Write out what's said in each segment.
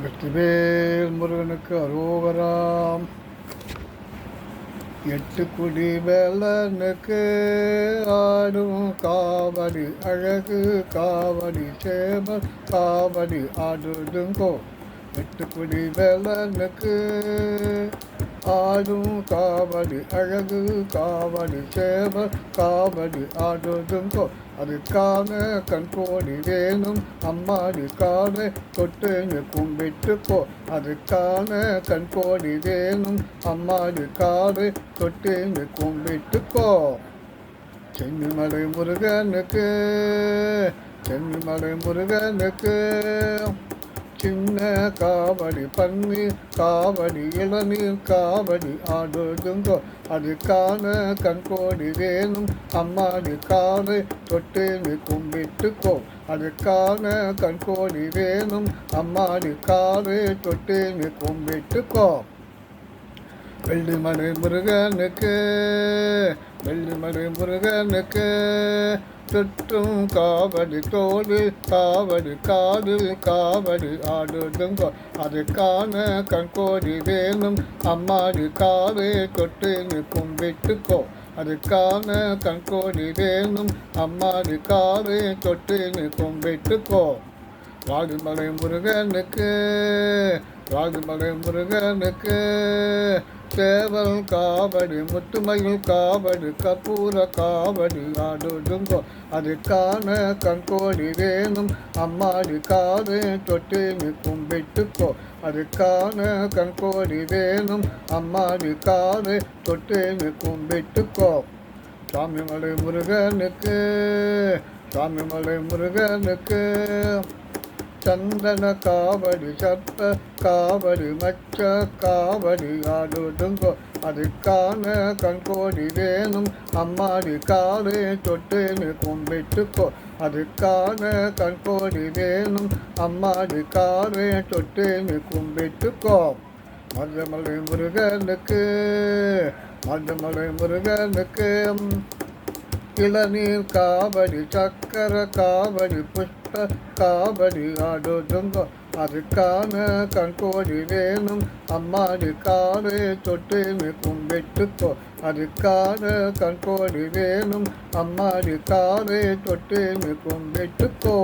வெற்றிவேல் முருகனுக்கு அரோகராம். எட்டு குடி வேலனுக்கு ஆடும் காவடி அழகு காவடி சேவல் காவடி ஆடுதுங்கோ. எட்டு குடி வேலனுக்கு ஆடும் காவடி அழகு காவடி சேவல் காவடி ஆடுதுங்கோ. அதுக்கான கண்கோடி வேணும் அம்மாடி காலை தொட்டு கும்பிட்டுக்கோ. அதுக்கான கண்கோடி வேணும் அம்மாடி காலை தொட்டு கும்பிட்டுக்கோ. சென்னிமலை முருகனுக்கு சென்னிமலை முருகனுக்கு சின்ன காவடி பன்னீர் காவடி இளநீர் காவடி ஆடுதுங்கோ. அதுக்கான கண்கோடி வேணும் அம்மாடி காலை தொட்டு கும்பிட்டுக்கோ. அதுக்கான கண்கோடி வேணும் அம்மாடி காலை தொட்டு கும்பிட்டுக்கோ. வெள்ளிமலை முருகனுக்கு வெள்ளிமலை முருகனுக்கு சுற்றும் காவடி தோடு காவடி காது காவடி ஆடுதுங்கோ. அதுக்கான கண்கோடி வேணும் அம்மாடி காலை தொட்டு கும்பிட்டுக்கோ. அதுக்கான கண்கோடி வேணும் அம்மாடி காலை தொட்டு கும்பிட்டுக்கோ. வாகுமலை முருகனுக்கு வாகுமலை முருகனுக்கு சேவல் காவடி முத்துமயில் காவடி கற்பூர காவடி ஆடுதுங்கோ. அதுக்கான கண்கோடி வேணும் அம்மாடி காதை தொட்டு கும்பிட்டுக்கோ. அதுக்கான கண்கோடி வேணும் அம்மாடி காதை தொட்டு கும்பிட்டுக்கோ. சாமிமலை முருகனுக்கு சாமிமலை முருகனுக்கு சந்தன காவடி சத்த காவடி மச்ச காவடி ஆடுதுங்கோ. அதுக்கான கண்கோடி வேணும் அம்மாடி காலை தொட்டு கும்பிட்டுக்கோ. அதுக்கான கண்கோடி வேணும் அம்மாடி காலை தொட்டு கும்பிட்டுக்கோ. மதுமலை முருகனுக்கு மதுமலை முருகனுக்கு இளநீர் காவடி சக்கர காவடி புஷ்ப காவடி ஆடுதுங்கோ. அதுக்கான கண்கோடி வேணும் அம்மாடி காலை தொட்டு கும்பிட்டுக்கோ. அதுக்கான கண்கோடி வேணும் அம்மாடி காலை தொட்டு கும்பிட்டுக்கோ.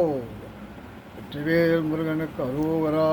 வெற்றிவேல் முருகனுக்கு அரோகரா.